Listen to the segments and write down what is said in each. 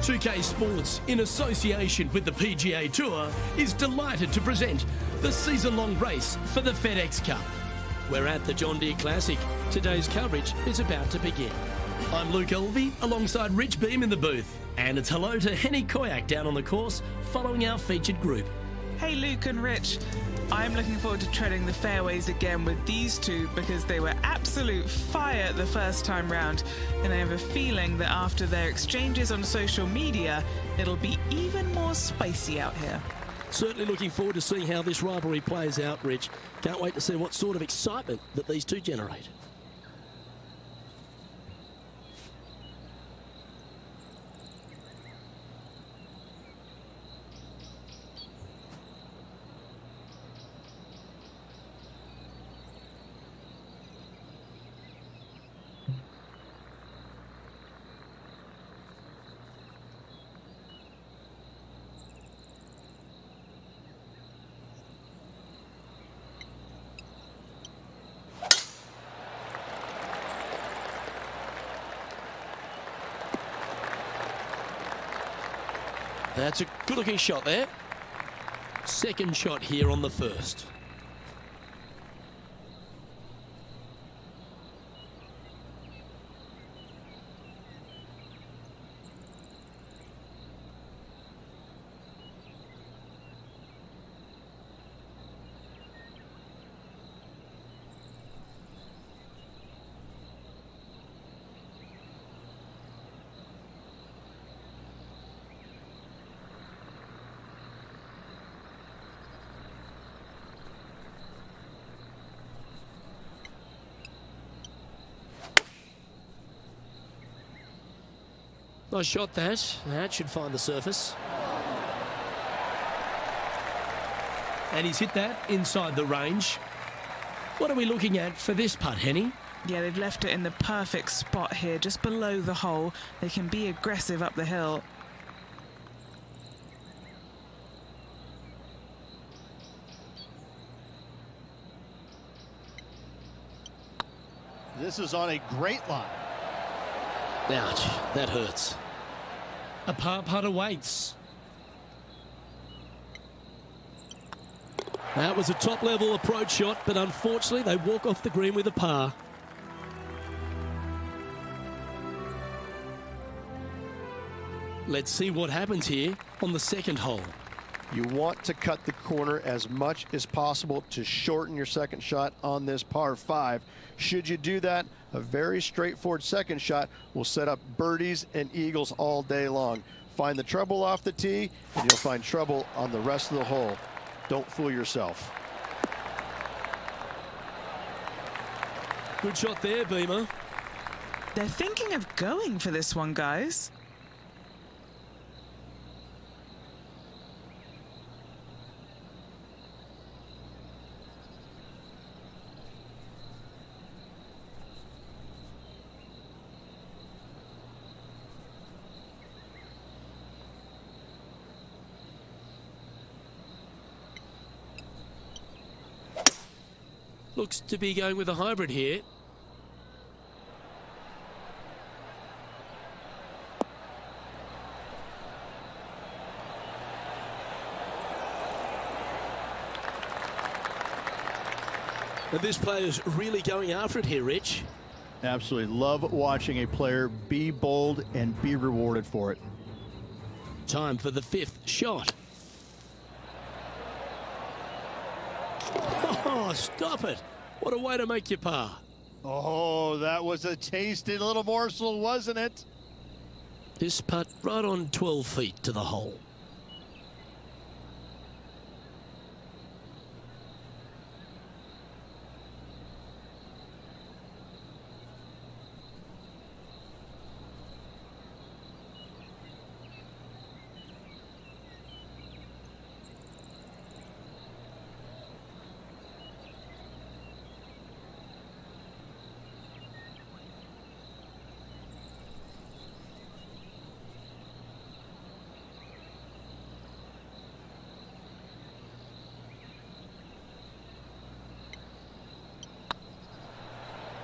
2K Sports, in association with the PGA Tour, is delighted to present the season-long race for the FedEx Cup. We're at the John Deere Classic. Today's coverage is about to begin. I'm Luke Elvey, alongside Rich Beam in the booth. And it's hello to Henny Koyak down on the course, following our featured group. Hey Luke and Rich, I'm looking forward to treading the fairways again with these two because they were absolute fire the first time round, and I have a feeling that after their exchanges on social media, it'll be even more spicy out here. Certainly looking forward to seeing how this rivalry plays out, Rich. Can't wait to see what sort of excitement that these two generate. That's a good-looking shot there. Second shot here on the first. Nice shot that. That should find the surface. And he's hit that inside the range. What are we looking at for this putt, Henny? Yeah, they've left it in the perfect spot here, just below the hole. They can be aggressive up the hill. This is on a great line. Ouch, that hurts. A par putt awaits. That was a top-level approach shot, but unfortunately they walk off the green with a par. Let's see what happens here on the second hole. You want to cut the corner as much as possible to shorten your second shot on this par 5. Should you do that, a very straightforward second shot will set up birdies and eagles all day long. Find the trouble off the tee, and you'll find trouble on the rest of the hole. Don't fool yourself. Good shot there, Beamer. They're thinking of going for this one, guys. Looks to be going with a hybrid here. And this player's really going after it here, Rich. Absolutely love watching a player be bold and be rewarded for it. Time for the fifth shot. Oh, stop it. What a way to make your par. Oh, that was a tasty little morsel, wasn't it? This putt right on 12 feet to the hole.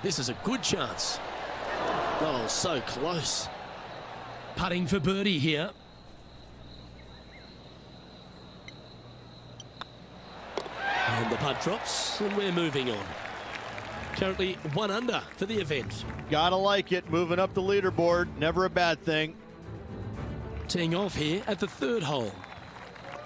This is a good chance. Oh, so close. putting for birdie here. And the putt drops, and we're moving on. Currently 1 under for the event. Gotta like it, moving up the leaderboard, never a bad thing. Teeing off here at the 3rd hole.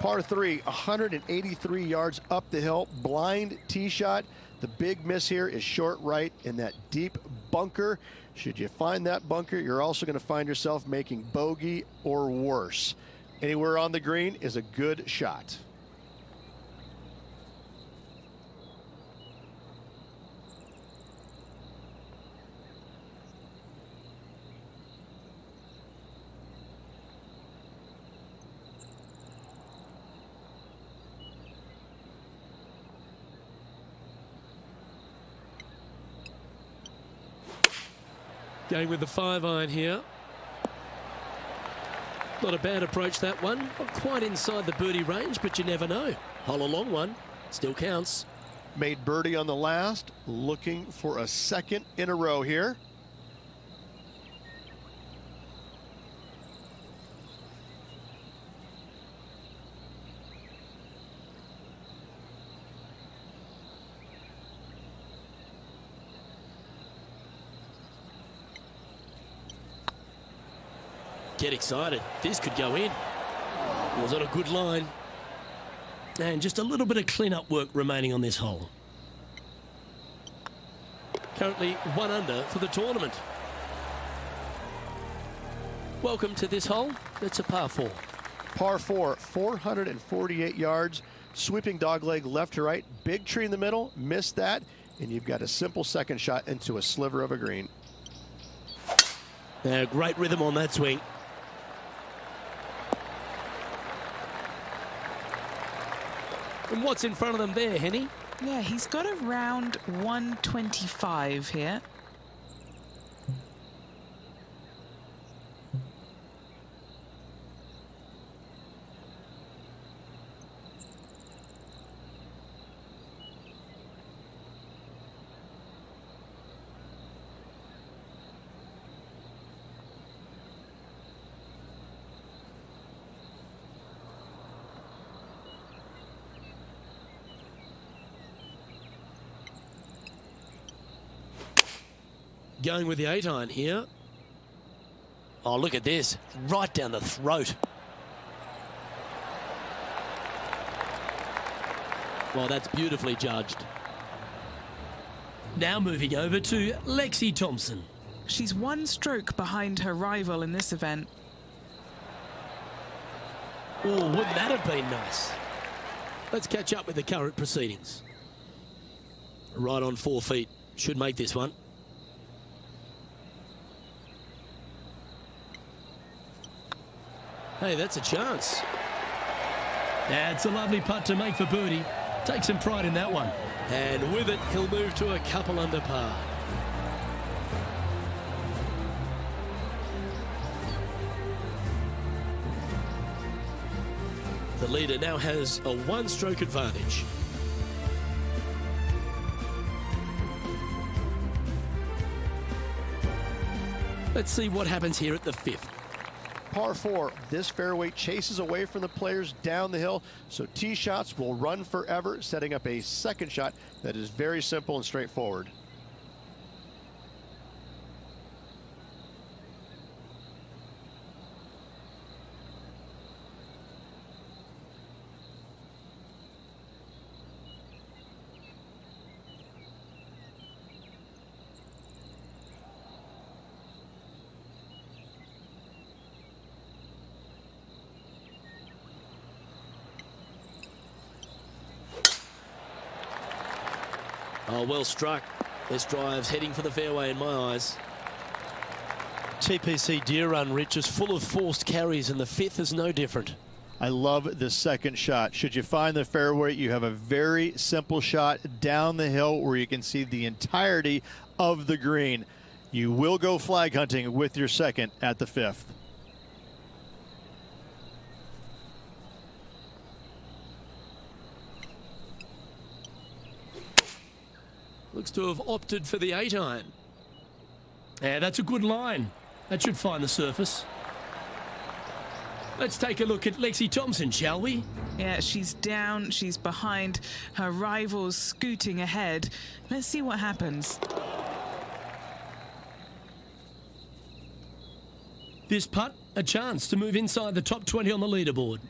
Par 3, 183 yards up the hill, blind tee shot. The big miss here is short right in that deep bunker. Should you find that bunker, you're also going to find yourself making bogey or worse. Anywhere on the green is a good shot. Going with the 5-iron here. Not a bad approach, that one. Not quite inside the birdie range, but you never know. Hole a long one. Still counts. Made birdie on the last. Looking for a second in a row here. Get excited. This could go in. It was on a good line. And just a little bit of clean-up work remaining on this hole. Currently 1 under for the tournament. Welcome to this hole. It's a par 4. Par 4, 448 yards. Sweeping dogleg left to right. Big tree in the middle. Missed that. And you've got a simple second shot into a sliver of a green. Great rhythm on that swing. And what's in front of them there, Henny? Yeah, he's got around 125 here. Going with the 8-iron here. Oh, look at this. Right down the throat. Well, that's beautifully judged. Now moving over to Lexi Thompson. She's 1 stroke behind her rival in this event. Oh, wouldn't that have been nice? Let's catch up with the current proceedings. Right on 4 feet. Should make this one. Hey, that's a chance. That's a lovely putt to make for birdie. Take some pride in that one. And with it, he'll move to a couple under par. The leader now has a 1-stroke advantage. Let's see what happens here at the 5th. Par 4, this fairway chases away from the players down the hill, so tee shots will run forever, setting up a second shot that is very simple and straightforward. Oh, well struck. This drive's heading for the fairway in my eyes. TPC Deer Run, Rich, is full of forced carries, and the 5th is no different. I love the second shot. Should you find the fairway, you have a very simple shot down the hill where you can see the entirety of the green. You will go flag hunting with your second at the 5th. Looks to have opted for the 8-iron. Yeah, that's a good line. That should find the surface. Let's take a look at Lexi Thompson, shall we? Yeah, she's down, she's behind, her rivals scooting ahead. Let's see what happens. This putt, a chance to move inside the top 20 on the leaderboard.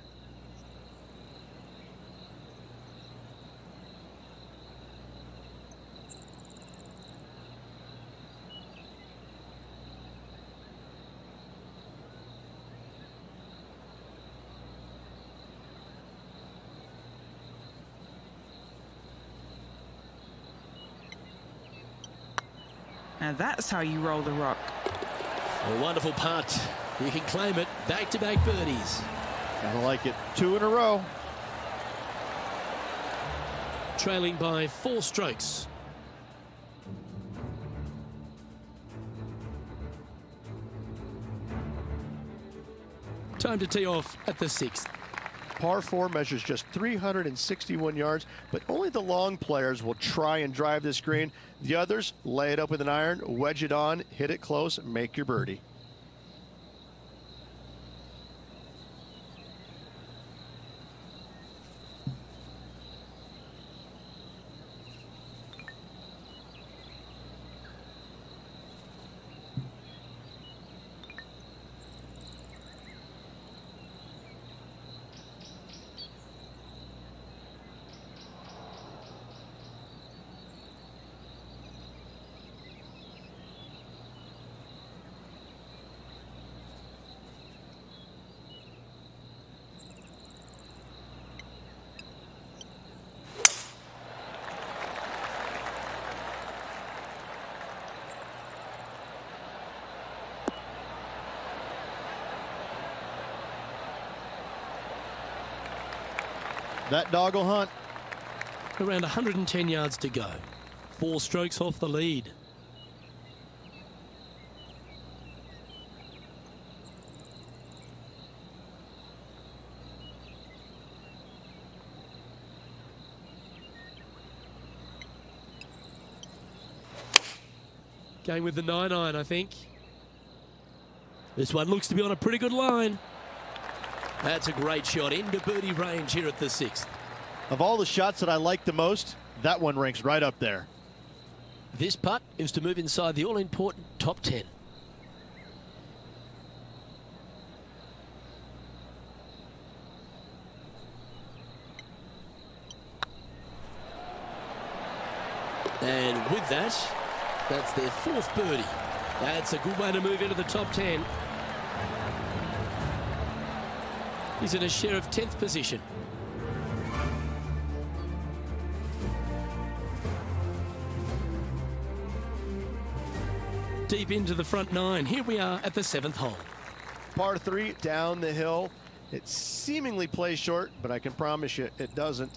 Now that's how you roll the rock. A wonderful putt. You can claim it. Back-to-back birdies. Kinda like it. 2 in a row. Trailing by 4 strokes. Time to tee off at the 6th. Par 4 measures just 361 yards, but only the long players will try and drive this green. The others lay it up with an iron, wedge it on, hit it close, make your birdie. That dog will hunt. Around 110 yards to go. 4 strokes off the lead. Going with the 9-iron, I think. This one looks to be on a pretty good line. That's a great shot into birdie range here at the 6th. Of all the shots that I like the most, that one ranks right up there. This putt is to move inside the all-important top 10. And with that, that's their 4th birdie. That's a good way to move into the top 10. He's in a share of 10th position. Deep into the front 9. Here we are at the 7th hole. Par 3 down the hill. It seemingly plays short, but I can promise you it doesn't.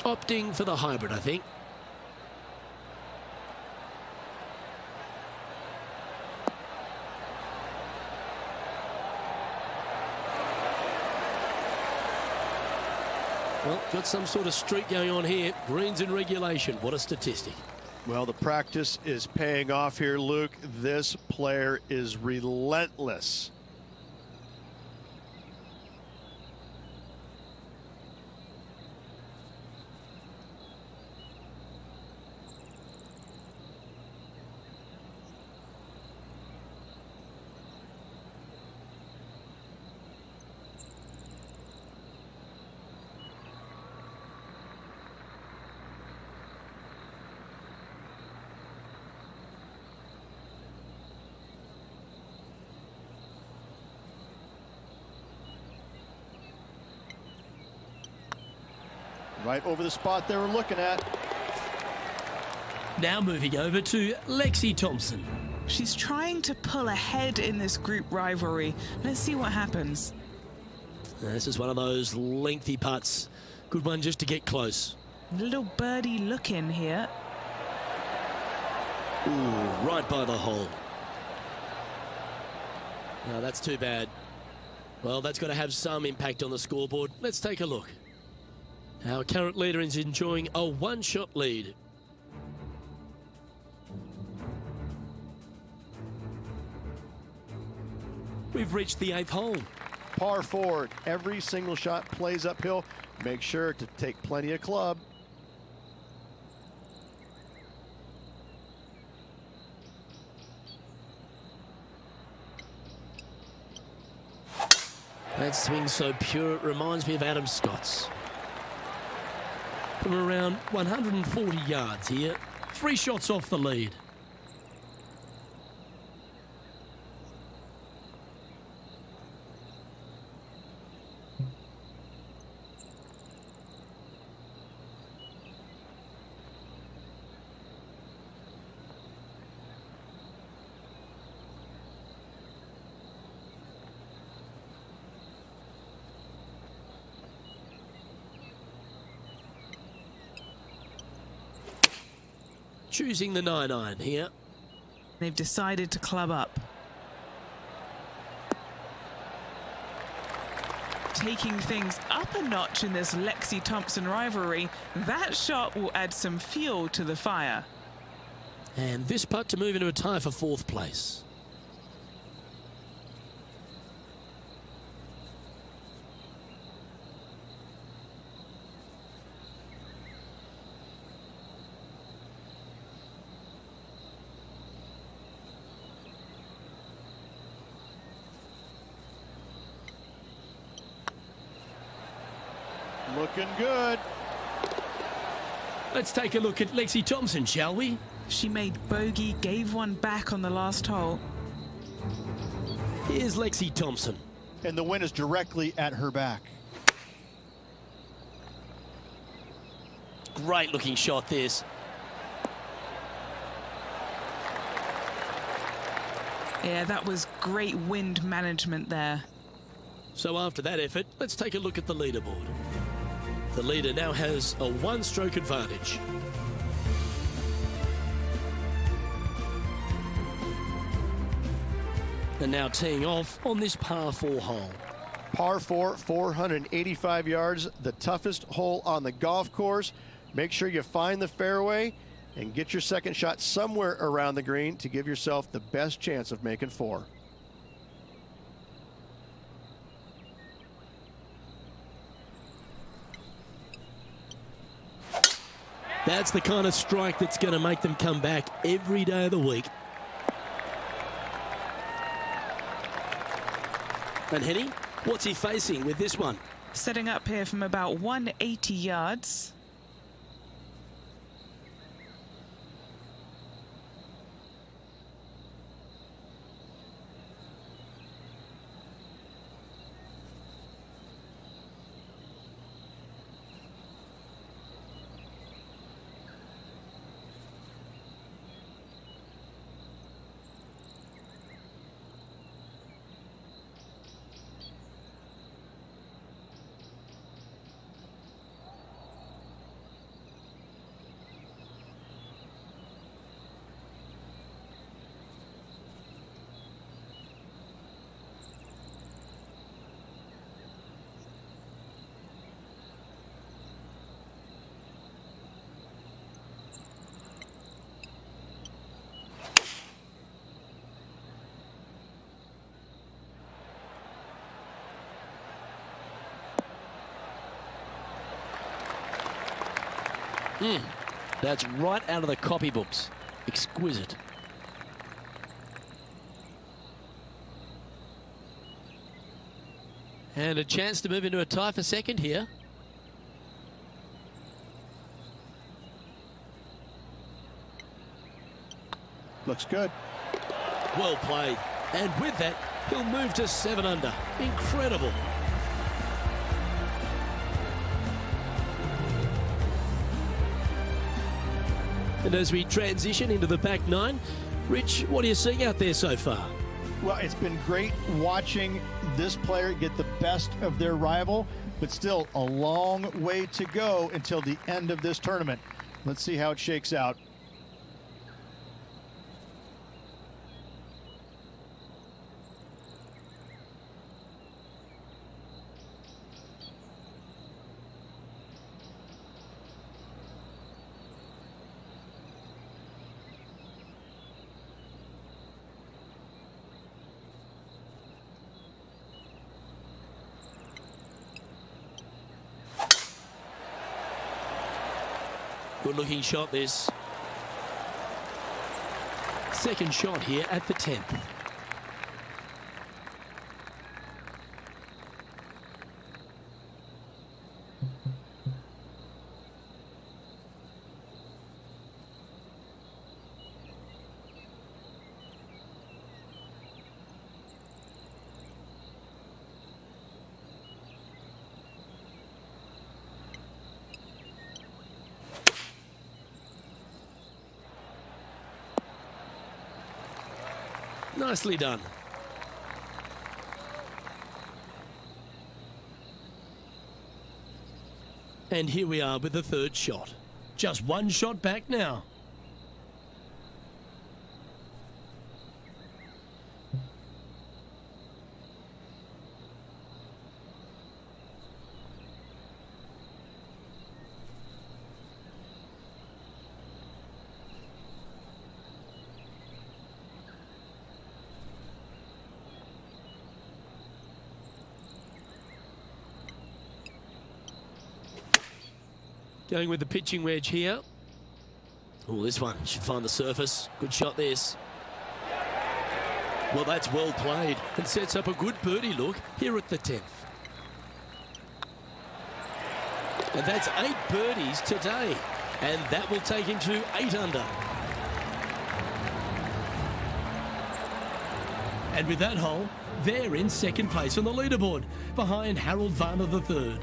Opting for the hybrid, I think. Well, got some sort of streak going on here. Greens in regulation. What a statistic. Well, the practice is paying off here, Luke. This player is relentless. Right over the spot they were looking at. Now moving over to Lexi Thompson. She's trying to pull ahead in this group rivalry. Let's see what happens. This is one of those lengthy putts. Good one just to get close. Little birdie look in here. Ooh, right by the hole. No, that's too bad. Well, that's got to have some impact on the scoreboard. Let's take a look. Our current leader is enjoying a one-shot lead. We've reached the 8th hole. Par 4. Every single shot plays uphill. Make sure to take plenty of club. That swing so pure, it reminds me of Adam Scott's. From around 140 yards here, 3 shots off the lead. Choosing the 9-iron here. They've decided to club up. Taking things up a notch in this Lexi Thompson rivalry, that shot will add some fuel to the fire. And this putt to move into a tie for 4th place. Looking good. Let's take a look at Lexi Thompson, shall we? She made bogey, gave one back on the last hole. Here's Lexi Thompson. And the win is directly at her back. Great looking shot this. Yeah, that was great wind management there. So after that effort, let's take a look at the leaderboard. The leader now has a 1-stroke advantage. And now teeing off on this par 4 hole. Par 4, 485 yards, the toughest hole on the golf course. Make sure you find the fairway and get your second shot somewhere around the green to give yourself the best chance of making 4. That's the kind of strike that's going to make them come back every day of the week. And Henny, what's he facing with this one? Setting up here from about 180 yards. That's right out of the copybooks. Exquisite. And a chance to move into a tie for second here. Looks good. Well played. And with that, he'll move to 7 under. Incredible. And as we transition into the back nine, Rich, what are you seeing out there so far? Well, it's been great watching this player get the best of their rival, but still a long way to go until the end of this tournament. Let's see how it shakes out. Good looking shot this. Second shot here at the 10th. Nicely done. And here we are with the third shot. Just one shot back now. Going with the pitching wedge here. Oh, this one should find the surface. Good shot this. Well, that's well played and sets up a good birdie look here at the 10th. And that's 8 birdies today. And that will take him to 8 under. And with that hole, they're in second place on the leaderboard, behind Harold Varner III.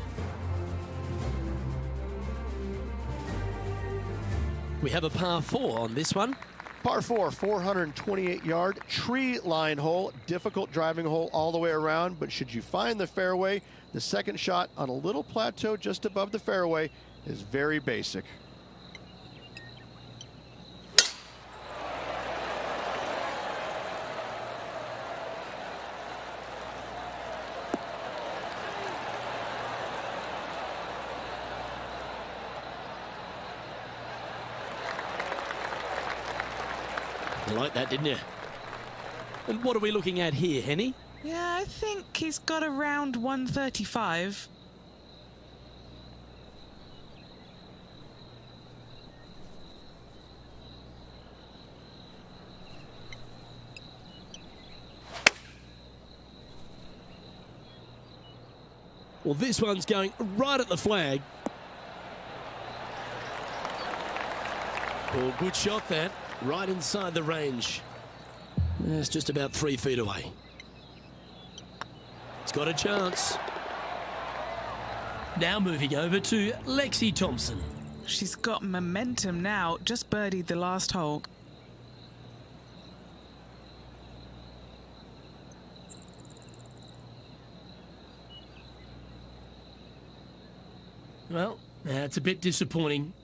We have a par 4 on this one. Par 4, 428-yard tree line hole. Difficult driving hole all the way around, but should you find the fairway, the second shot on a little plateau just above the fairway is very basic. You like that, didn't you? And what are we looking at here, Henny? Yeah, I think he's got around 135. Well, this one's going right at the flag. Oh, good shot that. Right inside the range. It's just about 3 feet away. It's got a chance. Now moving over to Lexi Thompson. She's got momentum now, just birdied the last hole. Well, that's a bit disappointing.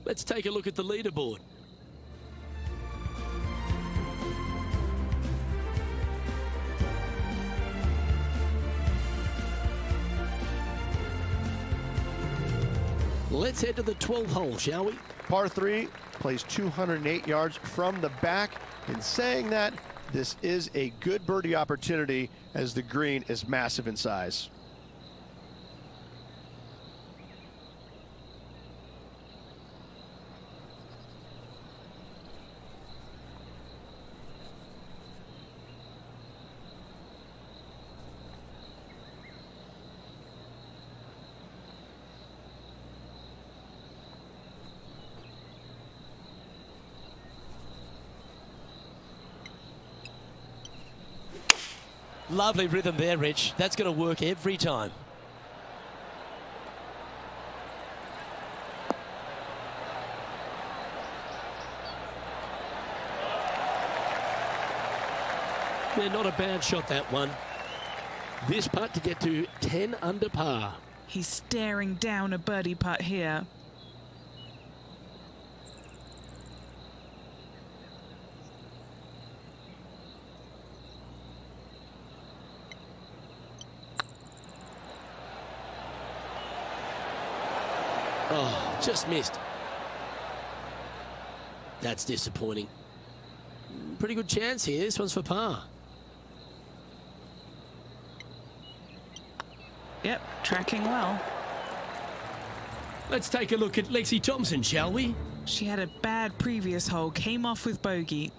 Let's take a look at the leaderboard. Let's head to the 12th hole, shall we? Par 3 plays 208 yards from the back. In saying that, this is a good birdie opportunity as the green is massive in size. Lovely rhythm there, Rich. That's going to work every time. Yeah, not a bad shot, that one. This putt to get to 10 under par. He's staring down a birdie putt here. Oh, just missed. That's disappointing. Pretty good chance here. This one's for par. Yep, tracking well. Let's take a look at Lexi Thompson, shall we? She had a bad previous hole, came off with bogey.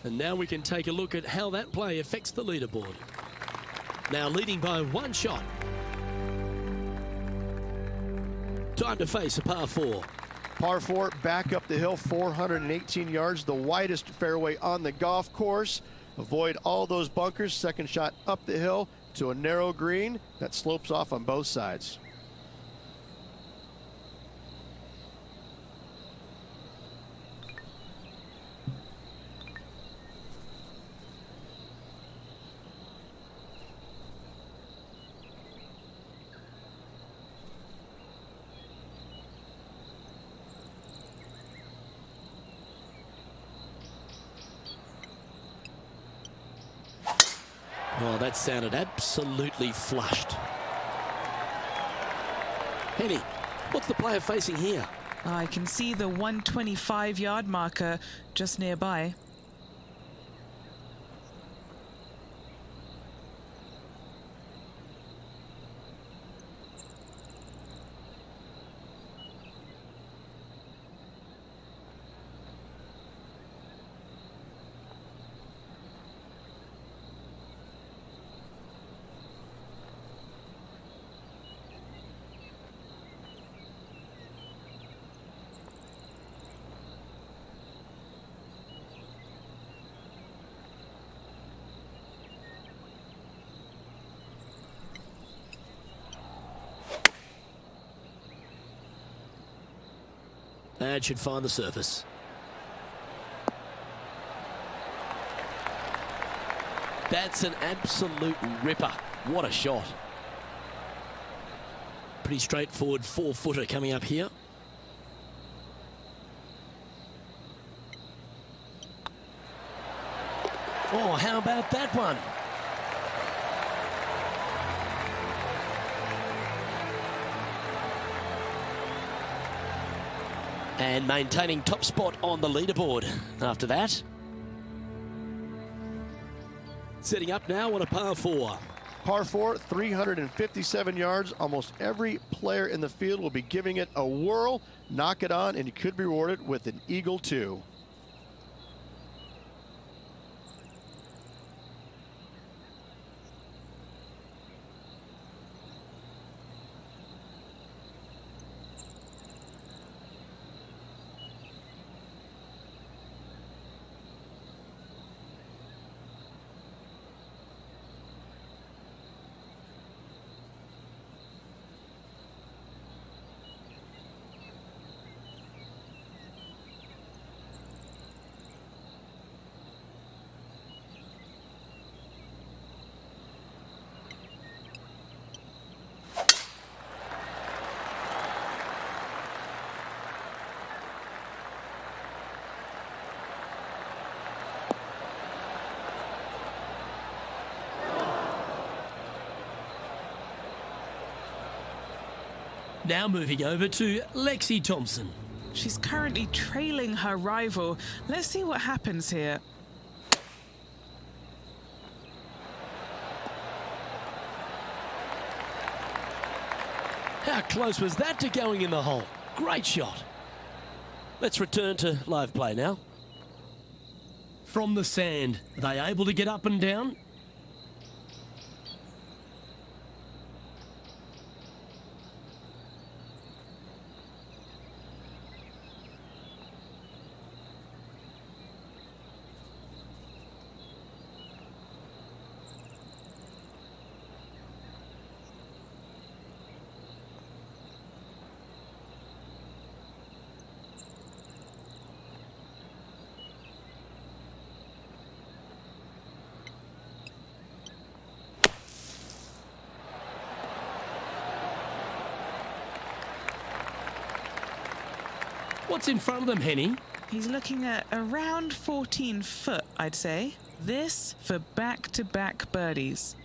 And now we can take a look at how that play affects the leaderboard. Now leading by one shot. Time to face a par 4. Par 4, back up the hill, 418 yards, the widest fairway on the golf course. Avoid all those bunkers. Second shot up the hill to a narrow green that slopes off on both sides. Oh, that sounded absolutely flushed. Henny, what's the player facing here? I can see the 125-yard marker just nearby. And should find the surface. That's an absolute ripper. What a shot. Pretty straightforward 4-footer coming up here. Oh, how about that one? And maintaining top spot on the leaderboard after that. Setting up now on a par 4. Par 4, 357 yards. Almost every player in the field will be giving it a whirl. Knock it on, and you could be rewarded with an eagle too. Now moving over to Lexi Thompson. She's currently trailing her rival. Let's see what happens here. How close was that to going in the hole? Great shot. Let's return to live play now. From the sand, are they able to get up and down? What's in front of them, Henny? He's looking at around 14 foot, I'd say. This for back-to-back birdies.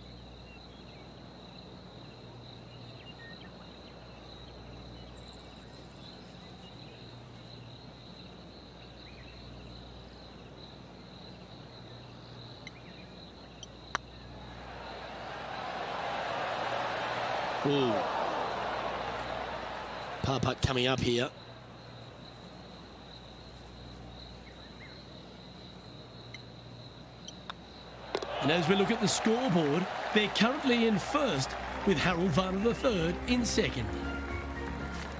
Ooh. Par putt coming up here. And as we look at the scoreboard, they're currently in first with Harold Varner III in second.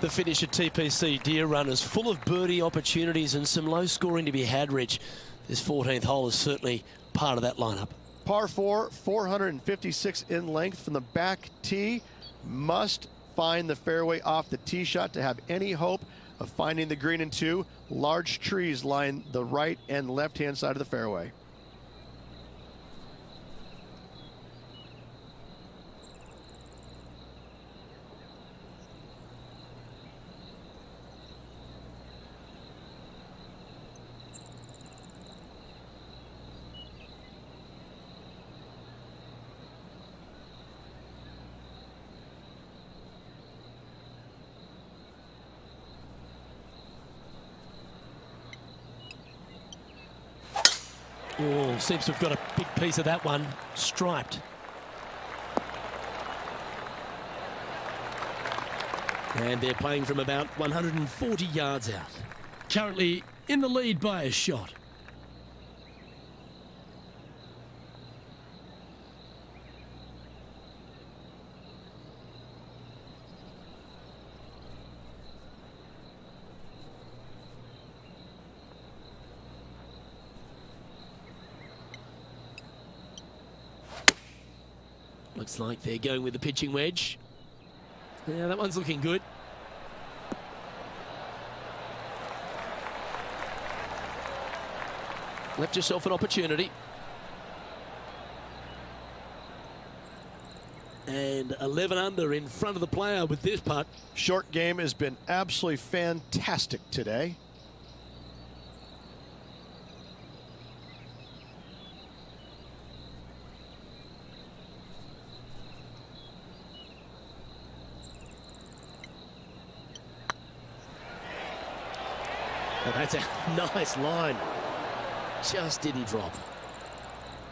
The finish at TPC, dear runners, full of birdie opportunities and some low scoring to be had, Rich. This 14th hole is certainly part of that lineup. Par 4, 456 in length from the back tee. Must find the fairway off the tee shot to have any hope of finding the green in 2. Large trees line the right and left-hand side of the fairway. Oh, seems to have got a big piece of that one, striped. And they're playing from about 140 yards out. Currently in the lead by a shot. Looks like they're going with the pitching wedge. Yeah, that one's looking good. Left yourself an opportunity. And 11 under in front of the player with this putt. Short game has been absolutely fantastic today. Oh, that's a nice line. Just didn't drop.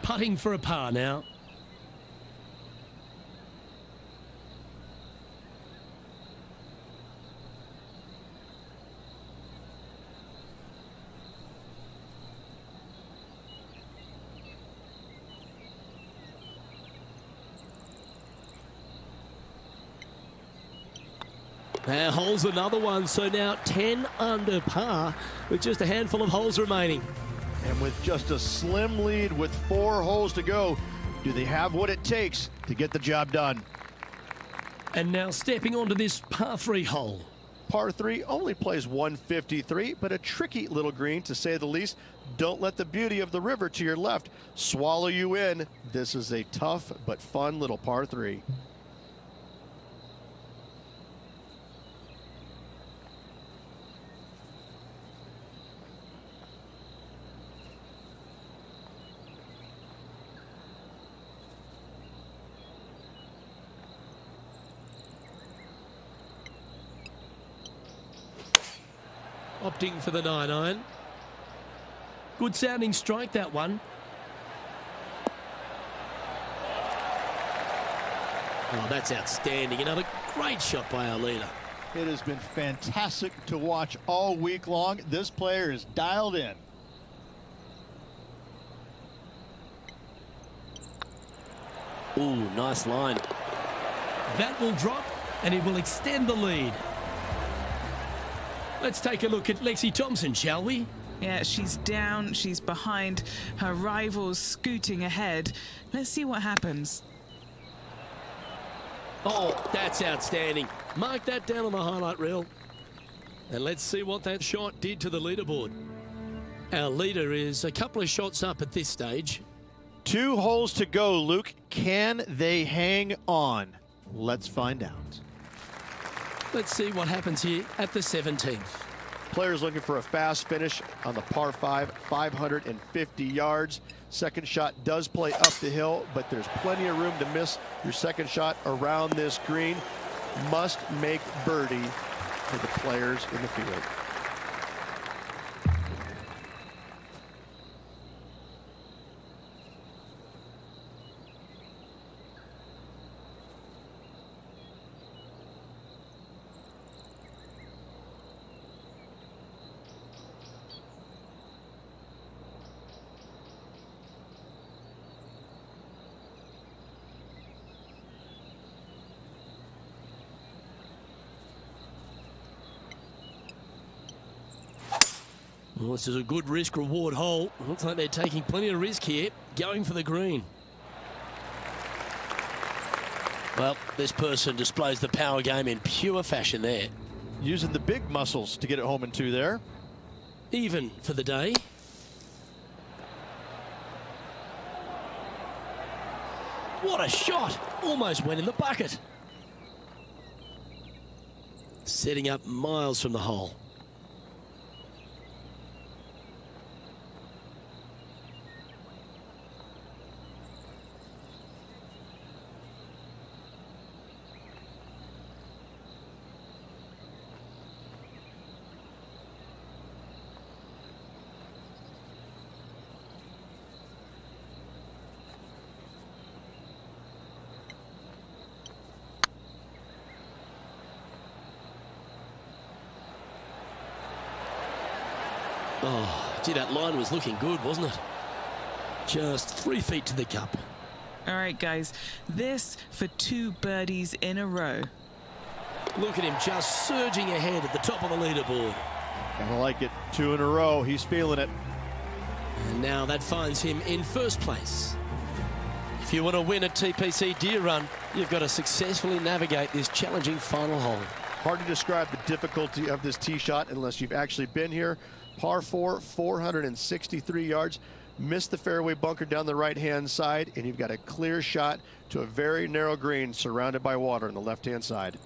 Putting for a par now. Now holds another one, so now 10 under par with just a handful of holes remaining. And with just a slim lead with 4 holes to go, do they have what it takes to get the job done? And now stepping onto this par 3 hole. Par 3 only plays 153, but a tricky little green to say the least. Don't let the beauty of the river to your left swallow you in. This is a tough but fun little par 3. Opting for the 9-iron. Good sounding strike, that one. Oh, that's outstanding. Another great shot by our leader. It has been fantastic to watch all week long. This player is dialed in. Ooh, nice line. That will drop and it will extend the lead. Let's take a look at Lexi Thompson, shall we? Yeah, she's down, she's behind, her rival's scooting ahead. Let's see what happens. Oh, that's outstanding. Mark that down on the highlight reel. And let's see what that shot did to the leaderboard. Our leader is a couple of shots up at this stage. 2 holes to go, Luke. Can they hang on? Let's find out. Let's see what happens here at the 17th. Players looking for a fast finish on the par 5, 550 yards. Second shot does play up the hill, but there's plenty of room to miss your second shot around this green. Must make birdie for the players in the field. Well, this is a good risk-reward hole. Looks like they're taking plenty of risk here, going for the green. Well, this person displays the power game in pure fashion there. Using the big muscles to get it home in 2 there. Even for the day. What a shot! Almost went in the bucket. Setting up miles from the hole. Oh, gee, that line was looking good, wasn't it? Just 3 feet to the cup. All right, guys, this for 2 birdies in a row. Look at him just surging ahead at the top of the leaderboard. Kind of like it. 2 in a row. He's feeling it. And now that finds him in first place. If you want to win a TPC Deer Run, you've got to successfully navigate this challenging final hole. Hard to describe the difficulty of this tee shot unless you've actually been here. Par 4, 463 yards. Missed the fairway bunker down the right-hand side, and you've got a clear shot to a very narrow green surrounded by water on the left-hand side.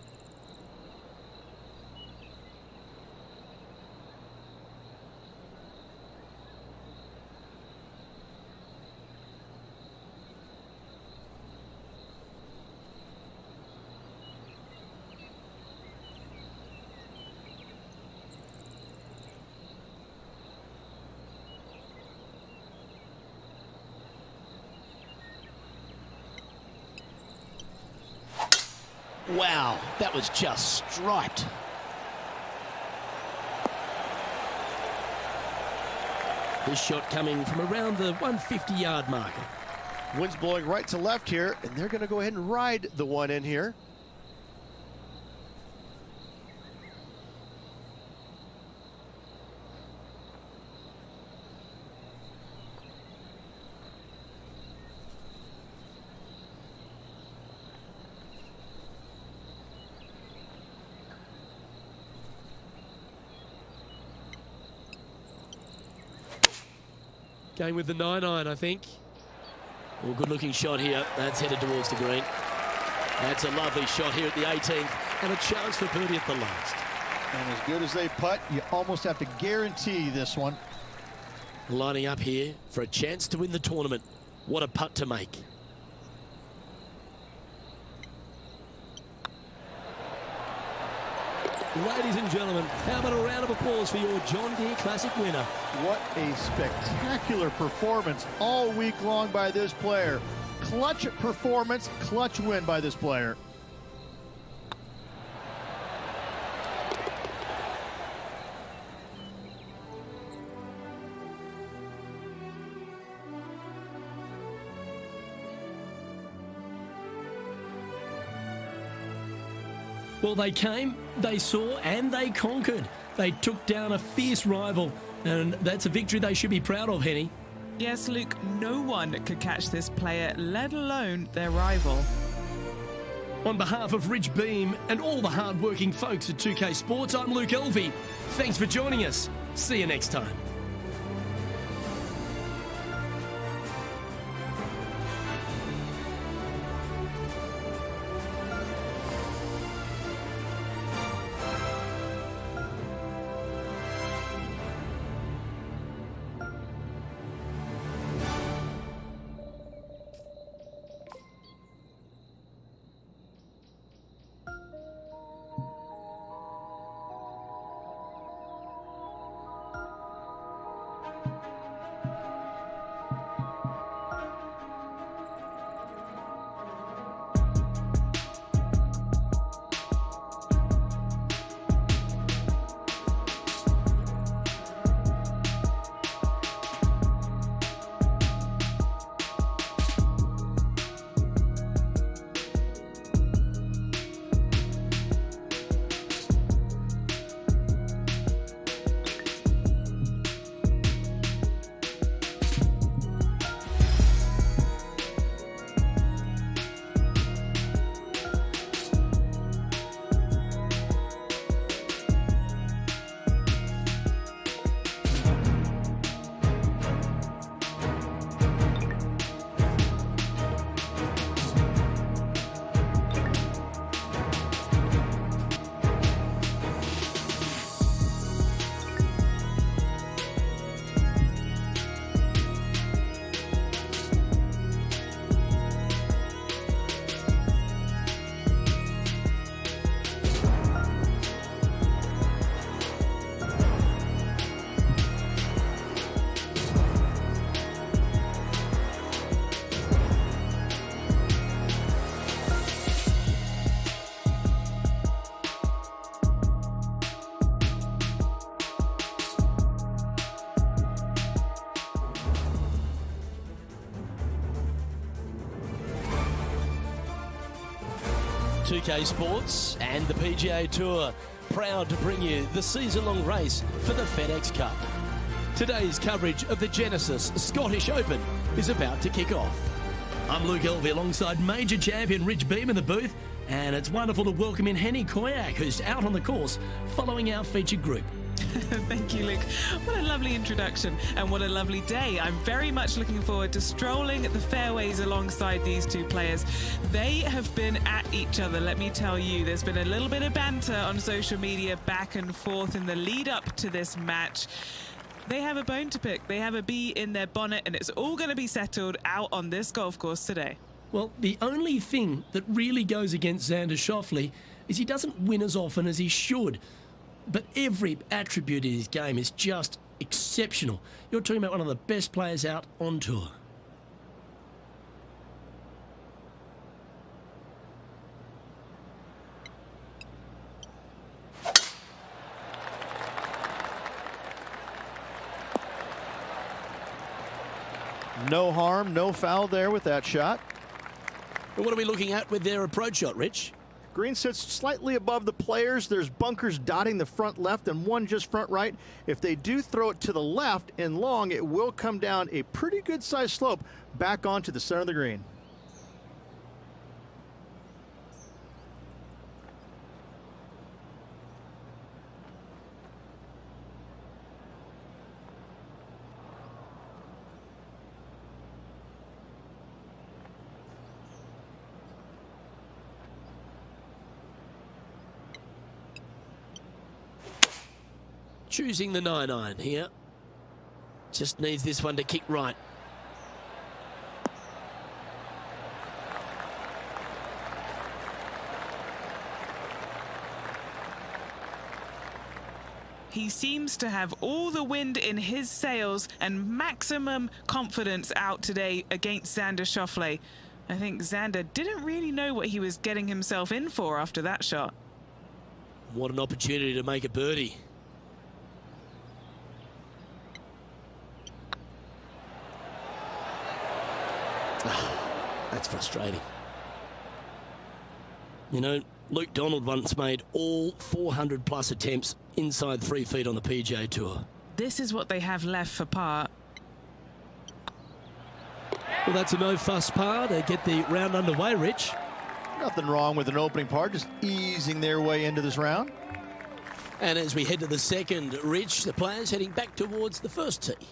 Wow, that was just striped. This shot coming from around the 150-yard marker. Wind's blowing right to left here, and they're going to go ahead and ride the one in here. Going with the 9-iron, I think. Well, good-looking shot here. That's headed towards the green. That's a lovely shot here at the 18th, and a chance for birdie at the last. And as good as they putt, you almost have to guarantee this one. Lining up here for a chance to win the tournament. What a putt to make. Ladies and gentlemen, how about a round of applause for your John Deere Classic winner? What a spectacular performance all week long by this player. Clutch performance, clutch win by this player. Well, they came, they saw, and they conquered. They took down a fierce rival, and that's a victory they should be proud of, Henny. Yes, Luke, no one could catch this player, let alone their rival. On behalf of Rich Beam and all the hard-working folks at 2K Sports, I'm Luke Elvey. Thanks for joining us. See you next time. 2K Sports and the PGA Tour, proud to bring you the season-long race for the FedEx Cup. Today's coverage of the Genesis Scottish Open is about to kick off. I'm Luke Elvey alongside major champion Rich Beam in the booth, and it's wonderful to welcome in Henny Koyak, who's out on the course following our featured group. Thank you, Luke. What a lovely introduction and what a lovely day. I'm very much looking forward to strolling the fairways alongside these two players. They have been at each other, let me tell you. There's been a little bit of banter on social media back and forth in the lead up to this match. They have a bone to pick. They have a bee in their bonnet, and it's all going to be settled out on this golf course today. Well, the only thing that really goes against Xander Schauffele is he doesn't win as often as he should. But every attribute in his game is just exceptional. You're talking about one of the best players out on tour. No harm, no foul there with that shot. But what are we looking at with their approach shot, Rich? Green sits slightly above the players. There's bunkers dotting the front left and one just front right. If they do throw it to the left and long, it will come down a pretty good sized slope back onto the center of the green. Choosing the 9-iron here. Just needs this one to kick right. He seems to have all the wind in his sails and maximum confidence out today against Xander Schauffele. I think Xander didn't really know what he was getting himself in for after that shot. What an opportunity to make a birdie. That's frustrating. You know, Luke Donald once made all 400 plus attempts inside 3 feet on the PGA Tour. This is what they have left for par. Well, that's a no-fuss par to get the round underway, Rich. Nothing wrong with an opening par, just easing their way into this round. And as we head to the second, Rich, the players heading back towards the first tee.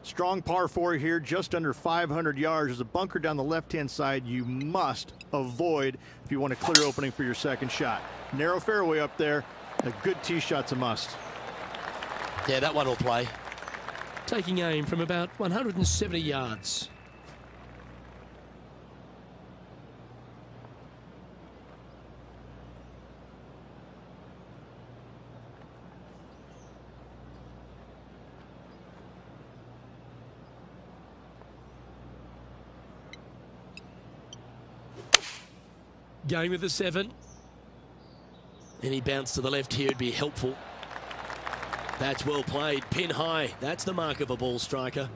Strong par 4 here, just under 500 yards. There's a bunker down the left-hand side you must avoid if you want a clear opening for your second shot. Narrow fairway up there. A good tee shot's a must. Yeah, that one will play. Taking aim from about 170 yards. Going with the 7. Any bounce to the left here would be helpful. That's well played. Pin high. That's the mark of a ball striker.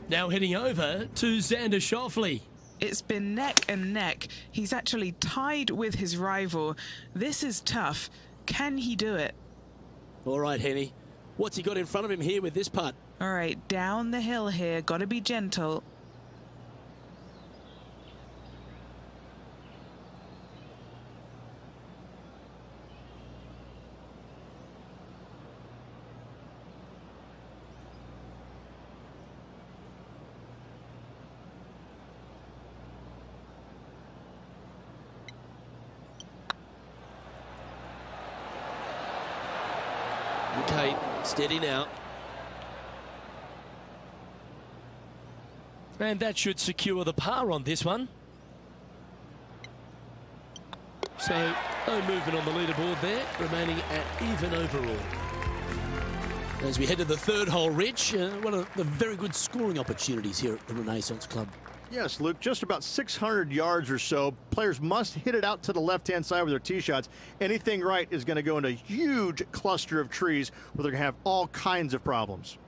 Now heading over to Xander Schauffele. It's been neck and neck. He's actually tied with his rival. This is tough. Can he do it? All right, Henny. What's he got in front of him here with this putt? All right, down the hill here. Got to be gentle. Okay, steady now. And that should secure the par on this one. So, no movement on the leaderboard there, remaining at even overall. As we head to the third hole, Rich, one of the very good scoring opportunities here at the Renaissance Club. Yes, Luke, just about 600 yards or so. Players must hit it out to the left-hand side with their tee shots. Anything right is going to go in a huge cluster of trees where they're going to have all kinds of problems.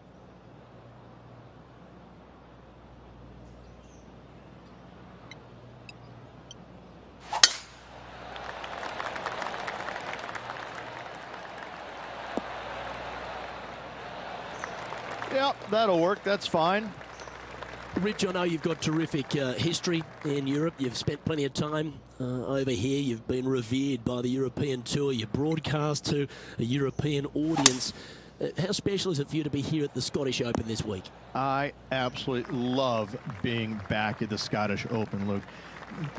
Yep, that'll work. That's fine. Rich, I know you've got terrific history in Europe. You've spent plenty of time over here. You've been revered by the European Tour. You broadcast to a European audience. How special is it for you to be here at the Scottish Open this week? I absolutely love being back at the Scottish Open, Luke.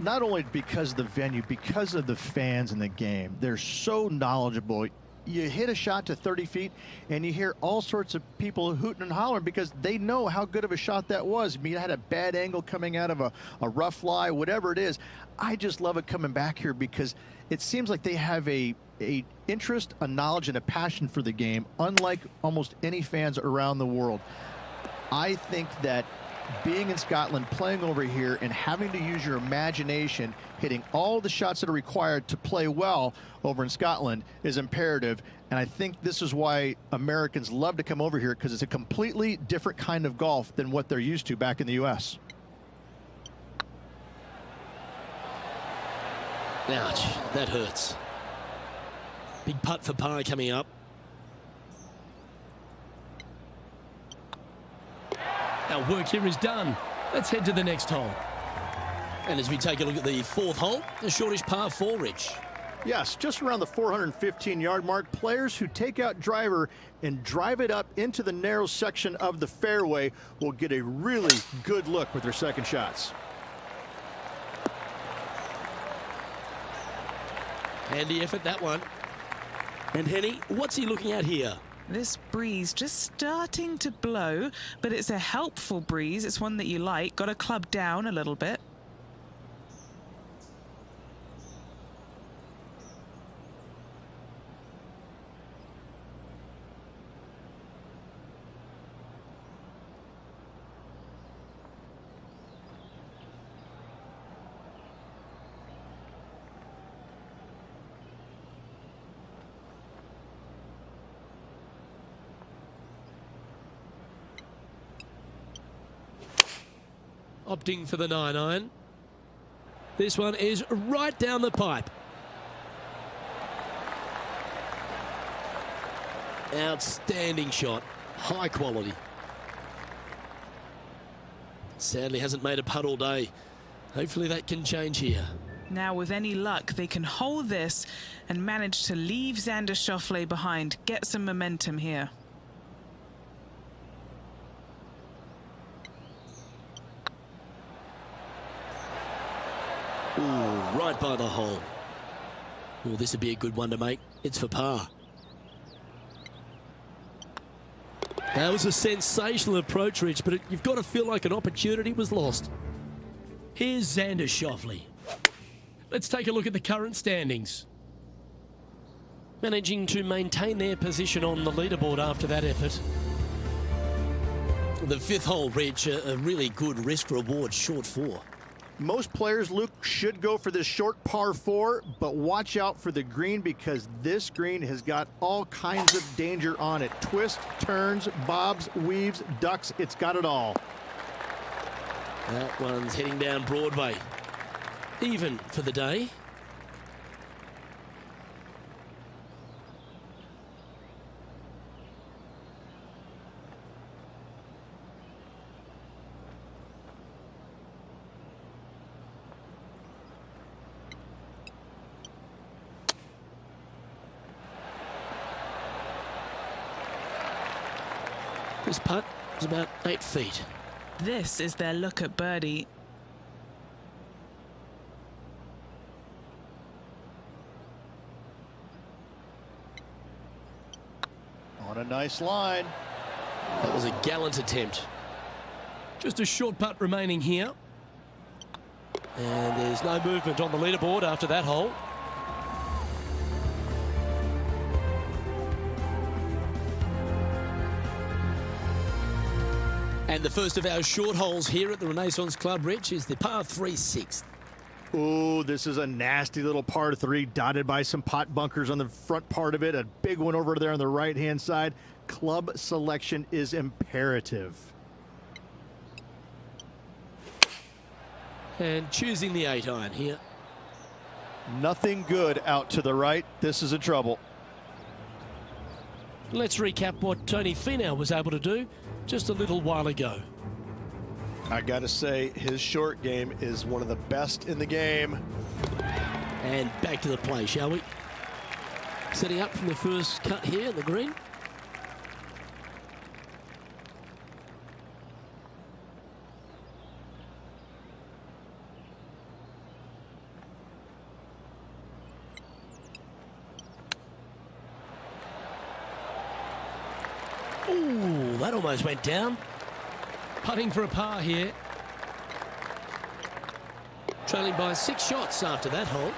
Not only because of the venue, because of the fans in the game. They're so knowledgeable. You hit a shot to 30 feet and you hear all sorts of people hooting and hollering because they know how good of a shot that was. I mean, it had a bad angle coming out of a rough lie, whatever it is. I just love it coming back here because it seems like they have a interest, a knowledge, and a passion for the game, unlike almost any fans around the world. I think that being in Scotland, playing over here, and having to use your imagination, hitting all the shots that are required to play well over in Scotland is imperative. And I think this is why Americans love to come over here, because it's a completely different kind of golf than what they're used to back in the U.S. Ouch, that hurts. Big putt for par coming up. Our work here is done. Let's head to the next hole. And as we take a look at the fourth hole, the shortish par 4, Rich. Yes, just around the 415-yard mark. Players who take out driver and drive it up into the narrow section of the fairway will get a really good look with their second shots. Handy effort, that one. And Henny, what's he looking at here? This breeze just starting to blow, but it's a helpful breeze. It's one that you like. Got to club down a little bit. Opting for the 9-iron. This one is right down the pipe. Outstanding shot. High quality. Sadly hasn't made a putt all day. Hopefully that can change here. Now, with any luck, they can hold this and manage to leave Xander Schauffele behind. Get some momentum here. Ooh, right by the hole. Oh, this would be a good one to make. It's for par. That was a sensational approach, Rich, but you've got to feel like an opportunity was lost. Here's Xander Schauffele. Let's take a look at the current standings. Managing to maintain their position on the leaderboard after that effort. The fifth hole, Rich, a really good risk-reward short 4. Most players, Luke, should go for this short par 4, but watch out for the green because this green has got all kinds of danger on it. Twists, turns, bobs, weaves, ducks, it's got it all. That one's heading down Broadway. Even for the day. This putt is about 8 feet. This is their look at birdie. On a nice line. That was a gallant attempt. Just a short putt remaining here. And there's no movement on the leaderboard after that hole. And the first of our short holes here at the Renaissance Club, Rich, is the par 3 6th. Oh, this is a nasty little par 3 dotted by some pot bunkers on the front part of it. A big one over there on the right-hand side. Club selection is imperative. And choosing the 8-iron here. Nothing good out to the right. This is a trouble. Let's recap what Tony Finau was able to do just a little while ago. I gotta say, his short game is one of the best in the game. And back to the play, shall we? Setting up from the first cut here in the green. Ooh, that almost went down. Putting for a par here. Trailing by 6 shots after that hole.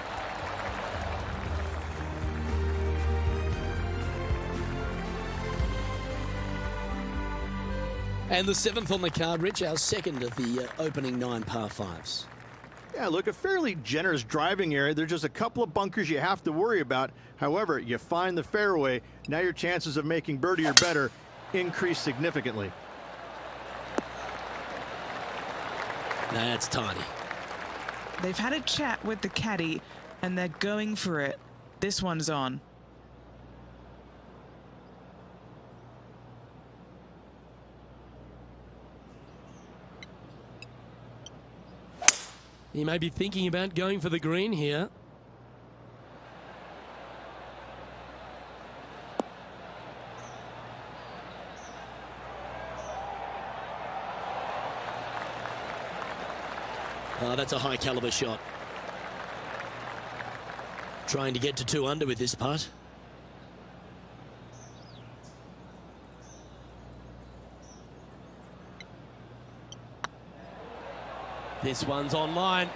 And the 7th on the card, Rich, our second of the opening 9 par 5s. Yeah, look, a fairly generous driving area. There's just a couple of bunkers you have to worry about. However, you find the fairway. Now your chances of making birdie or better increase significantly. That's tiny. They've had a chat with the caddy and they're going for it. This one's on. He may be thinking about going for the green here. Oh, that's a high caliber shot. Trying to get to 2 under with this putt. This one's online.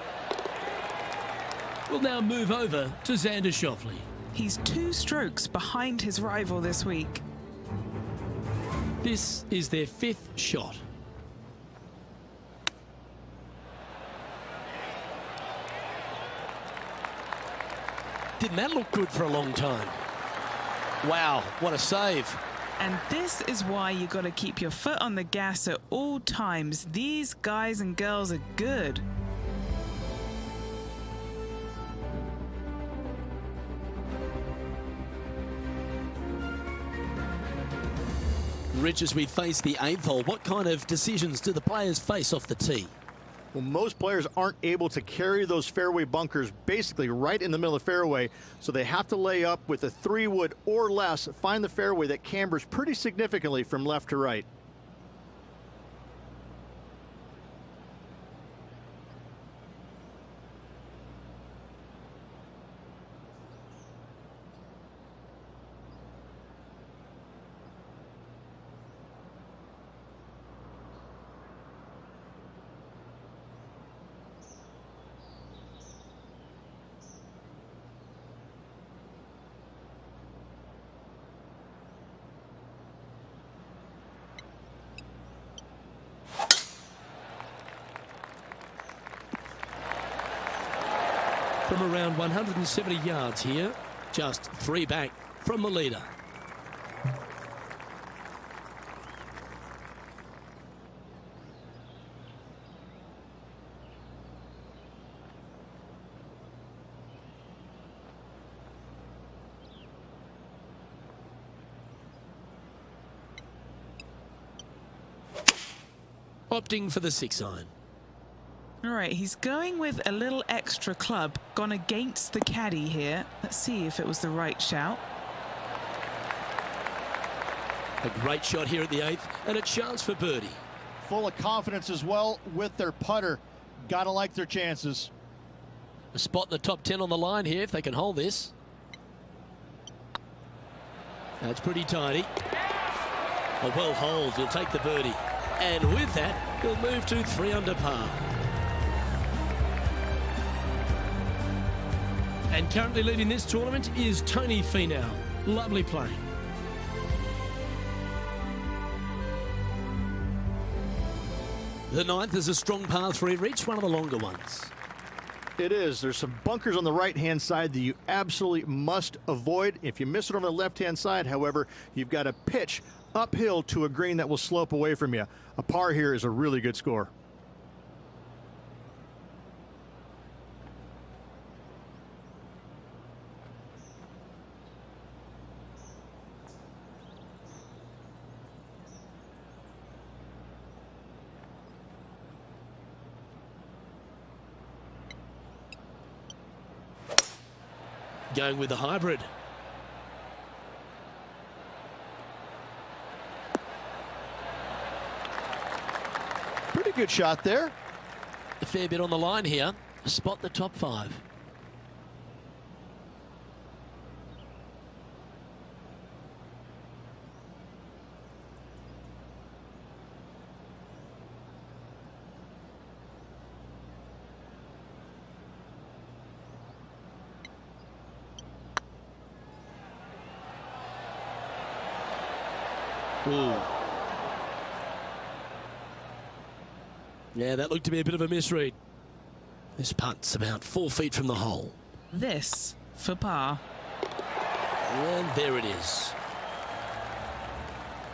We'll now move over to Xander Schauffele. He's 2 strokes behind his rival this week. This is their 5th shot. Didn't that look good for a long time? Wow, what a save. And this is why you got to keep your foot on the gas at all times. These guys and girls are good. Rich, as we face the 8th hole, what kind of decisions do the players face off the tee? Well, most players aren't able to carry those fairway bunkers basically right in the middle of the fairway, so they have to lay up with a 3-wood or less, find the fairway that cambers pretty significantly from left to right. From around 170 yards here, just 3 back from the leader. Opting for the 6-iron. All right, he's going with a little extra club, gone against the caddy here. Let's see if it was the right shout. A great shot here at the 8th and a chance for birdie. Full of confidence as well with their putter. Gotta like their chances. A spot in the top 10 on the line here if they can hold this. That's pretty tidy. A well hold, he'll take the birdie. And with that, he'll move to 3 under par. And currently leading this tournament is Tony Finau. Lovely play. The 9th is a strong par 3 reach, one of the longer ones. It is. There's some bunkers on the right-hand side that you absolutely must avoid. If you miss it on the left-hand side, however, you've got to pitch uphill to a green that will slope away from you. A par here is a really good score. going with the hybrid. Pretty good shot there. A fair bit on the line here. Spot the top 5. Ooh. Yeah, that looked to be a bit of a misread. This putt's about 4 feet from the hole. This for par. And there it is.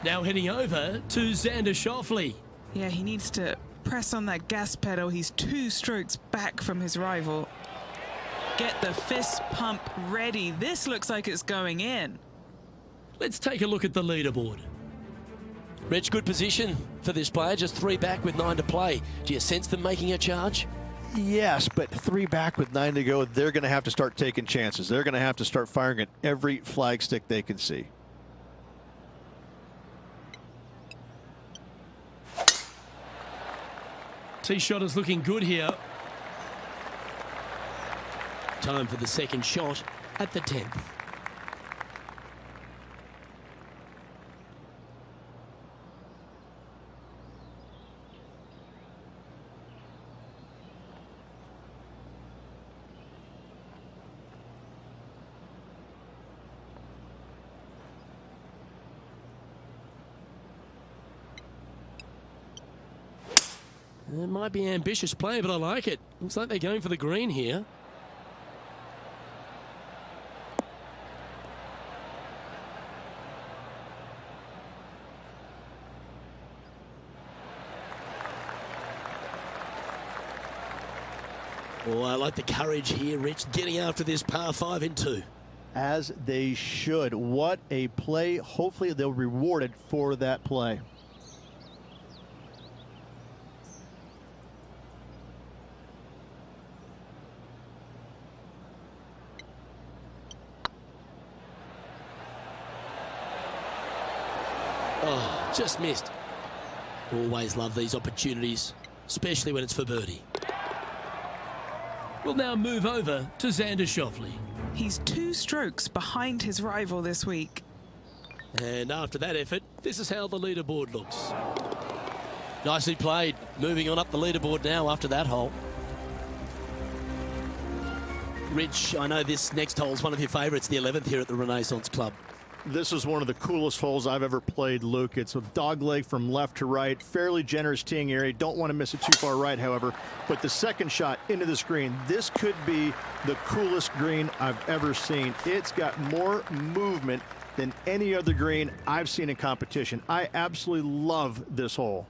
Now heading over to Xander Schauffele. Yeah, he needs to press on that gas pedal. He's 2 strokes back from his rival. Get the fist pump ready. This looks like it's going in. Let's take a look at the leaderboard. Rich, good position for this player. Just 3 back with 9 to play. Do you sense them making a charge? Yes, but 3 back with 9 to go, they're going to have to start taking chances. They're going to have to start firing at every flagstick they can see. Tee shot is looking good here. Time for the second shot at the 10th. It might be an ambitious play, but I like it. Looks like they're going for the green here. Oh, I like the courage here, Rich, getting after this par 5 in 2. As they should. What a play. Hopefully they'll be rewarded for that play. Oh, just missed. Always love these opportunities, especially when it's for birdie. We'll now move over to Xander Schauffele. He's 2 strokes behind his rival this week. And after that effort, this is how the leaderboard looks. Nicely played. Moving on up the leaderboard now after that hole. Rich, I know this next hole is one of your favourites, the 11th here at the Renaissance Club. This is one of the coolest holes I've ever played, Luke. It's a dogleg from left to right, fairly generous teeing area. Don't want to miss it too far right, however. But the second shot into this green, this could be the coolest green I've ever seen. It's got more movement than any other green I've seen in competition. I absolutely love this hole.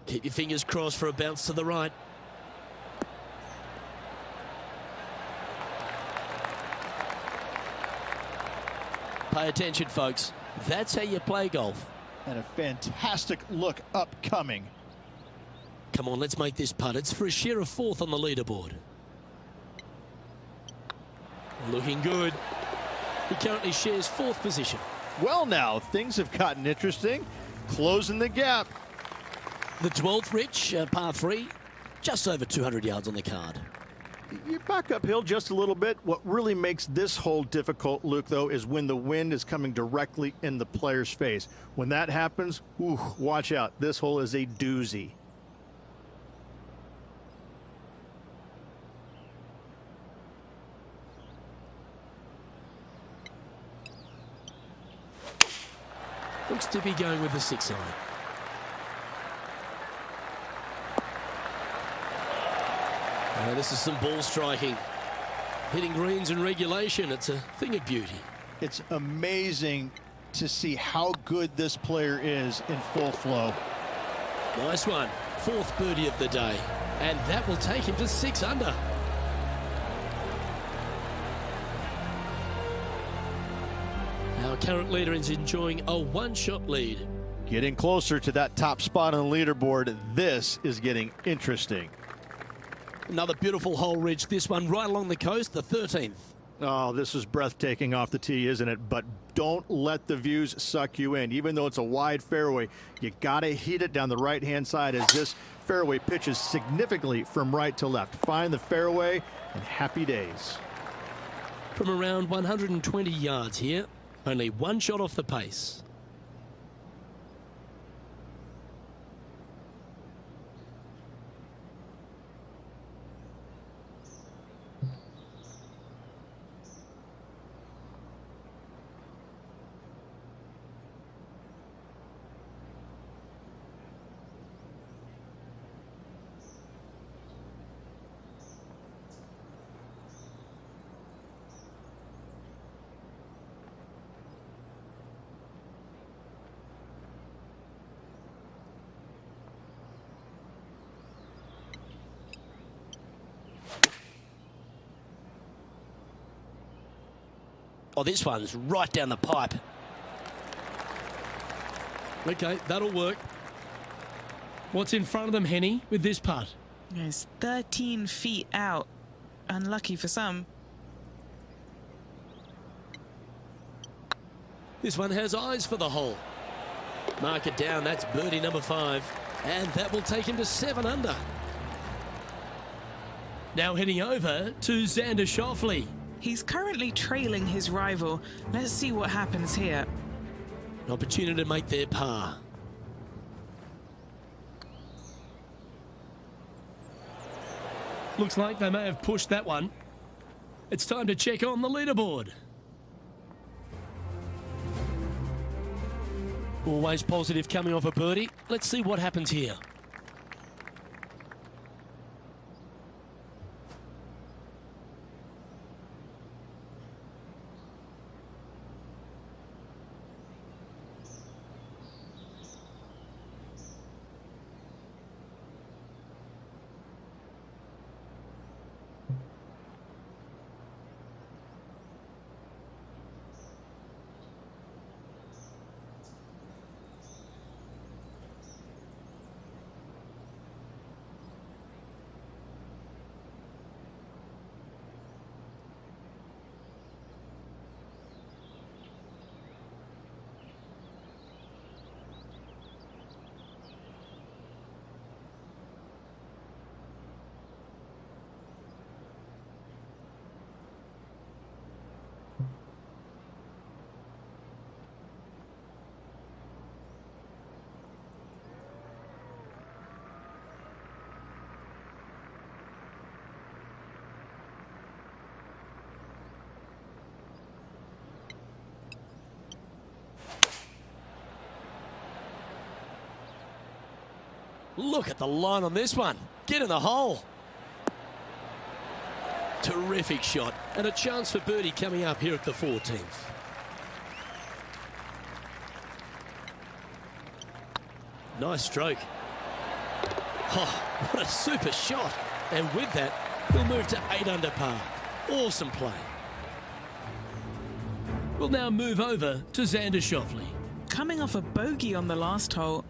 Keep your fingers crossed for a bounce to the right. Pay attention, folks. That's how you play golf. And a fantastic look upcoming. Come on, let's make this putt. It's for a share of 4th on the leaderboard. Looking good. He currently shares 4th position. Well, now, things have gotten interesting. Closing the gap. The 12th, Rich, par 3, just over 200 yards on the card. You back uphill just a little bit. What really makes this hole difficult, Luke, though, is when the wind is coming directly in the player's face. When that happens, ooh, watch out. This hole is a doozy. Looks to be going with the 6 iron. This is some ball striking. Hitting greens in regulation, it's a thing of beauty. It's amazing to see how good this player is in full flow. Nice one. Fourth birdie of the day. And that will take him to 6 under. Our current leader is enjoying a one-shot lead. Getting closer to that top spot on the leaderboard. This is getting interesting. Another beautiful hole reached, this one right along the coast, the 13th. Oh, this is breathtaking off the tee, isn't it? But don't let the views suck you in. Even though it's a wide fairway, you got to hit it down the right-hand side as this fairway pitches significantly from right to left. Find the fairway and happy days. From around 120 yards here, only one shot off the pace. Oh, this one's right down the pipe. Okay, that'll work. What's in front of them, Henny, with this putt? It's 13 feet out. Unlucky for some. This one has eyes for the hole. Mark it down, that's birdie number 5. And that will take him to 7 under. Now heading over to Xander Schauffele. He's currently trailing his rival. Let's see what happens here. An opportunity to make their par. Looks like they may have pushed that one. It's time to check on the leaderboard. Always positive coming off a birdie. Let's see what happens here. Look at the line on this one. Get in the hole. Terrific shot. And a chance for birdie coming up here at the 14th. Nice stroke. Oh, what a super shot. And with that, we'll move to 8 under par. Awesome play. We'll now move over to Xander Schauffele. Coming off a bogey on the last hole.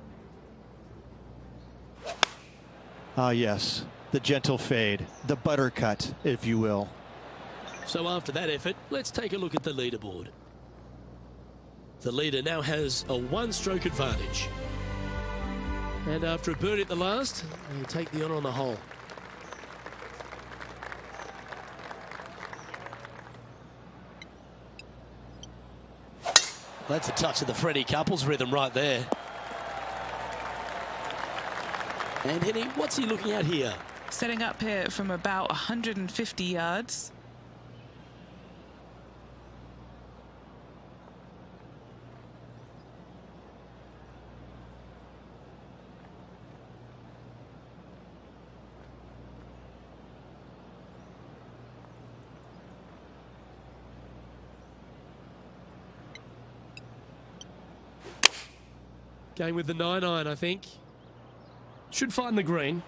Ah, yes, the gentle fade, the buttercut, if you will. So after that effort, let's take a look at the leaderboard. The leader now has a 1-stroke advantage. And after a birdie at the last, he'll take the honour on the hole. That's a touch of the Freddie Couples rhythm right there. And Henny, what's he looking at here? Setting up here from about 150 yards. Going with the 9-iron, I think. Should find the green.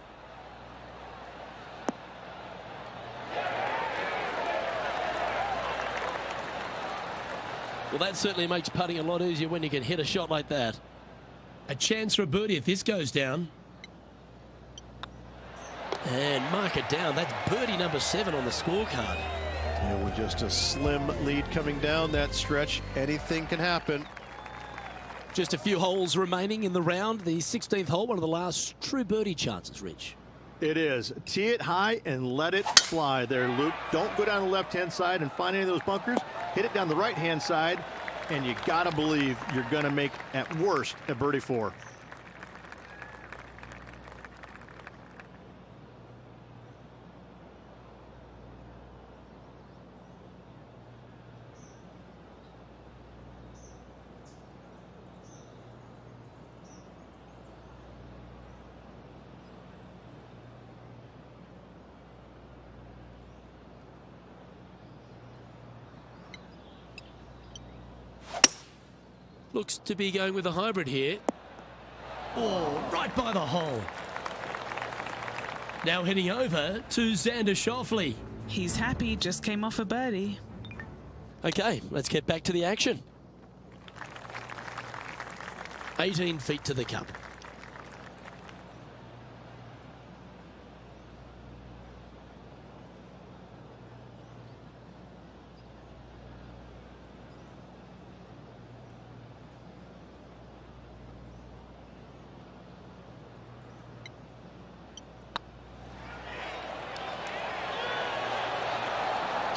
Well, that certainly makes putting a lot easier when you can hit a shot like that. A chance for a birdie if this goes down. And mark it down. That's birdie number 7 on the scorecard. And with just a slim lead coming down that stretch, anything can happen. Just a few holes remaining in the round. The 16th hole, one of the last true birdie chances, Rich. It is. Tee it high and let it fly there, Luke. Don't go down the left-hand side and find any of those bunkers. Hit it down the right-hand side, and you got to believe you're going to make, at worst, a birdie 4. Looks to be going with a hybrid here. Oh, right by the hole. Now heading over to Xander Schauffele. He's happy, just came off a birdie. Okay, let's get back to the action. 18 feet to the cup.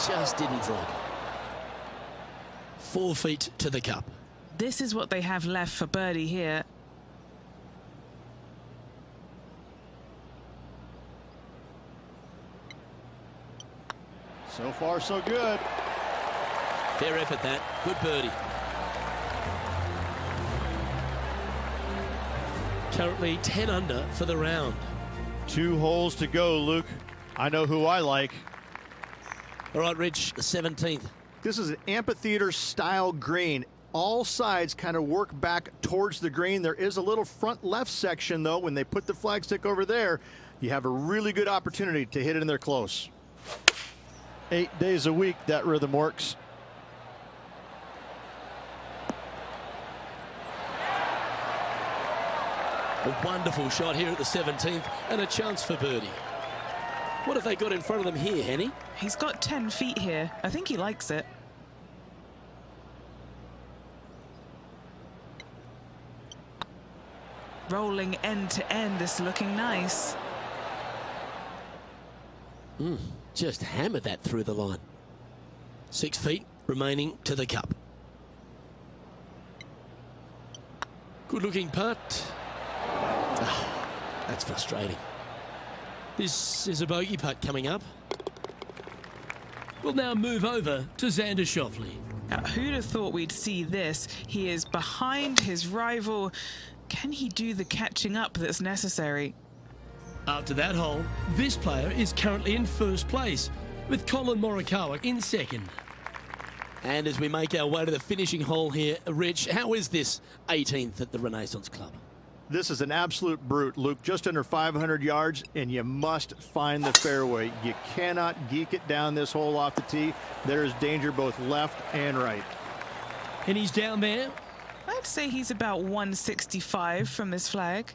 Just didn't drop. 4 feet to the cup. This is what they have left for birdie here. So far, so good. Fair effort that. Good birdie. Currently 10 under for the round. 2 holes to go, Luke. I know who I like. All right, Rich, the 17th. This is an amphitheater style green. All sides kind of work back towards the green. There is a little front left section, though. When they put the flagstick over there, you have a really good opportunity to hit it in there close. 8 days a week, that rhythm works. A wonderful shot here at the 17th and a chance for birdie. What have they got in front of them here, Henny? He's got 10 feet here. I think he likes it. Rolling end to end, this looking nice. Just hammered that through the line. 6 feet remaining to the cup. Good looking putt. That's frustrating. This is a bogey putt coming up. We'll now move over to Xander Schauffele. Now, who'd have thought we'd see this? He is behind his rival. Can he do the catching up that's necessary? After that hole, this player is currently in first place, with Colin Morikawa in second. And as we make our way to the finishing hole here, Rich, how is this 18th at the Renaissance Club? This is an absolute brute, Luke. Just under 500 yards, and you must find the fairway. You cannot geek it down this hole off the tee. There is danger both left and right. And he's down there. I'd say he's about 165 from this flag.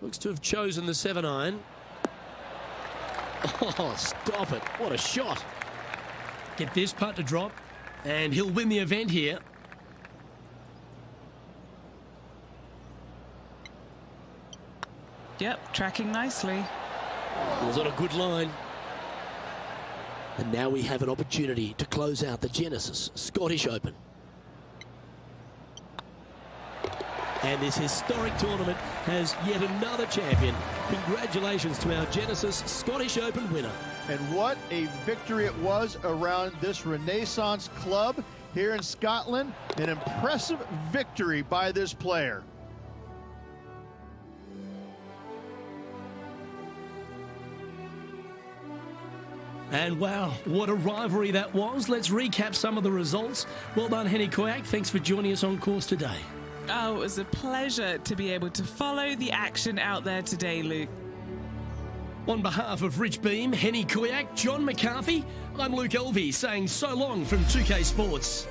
Looks to have chosen the 7-iron. Oh, stop it. What a shot. Get this putt to drop, and he'll win the event here. Yep, tracking nicely. It was on a good line. And now we have an opportunity to close out the Genesis Scottish Open. And this historic tournament has yet another champion. Congratulations to our Genesis Scottish Open winner. And what a victory it was around this Renaissance club here in Scotland. An impressive victory by this player. And wow, what a rivalry that was. Let's recap some of the results. Well done, Henny Koyak. Thanks for joining us on course today. Oh, it was a pleasure to be able to follow the action out there today, Luke. On behalf of Rich Beam, Henny Koyak, John McCarthy, I'm Luke Elvey saying so long from 2K Sports.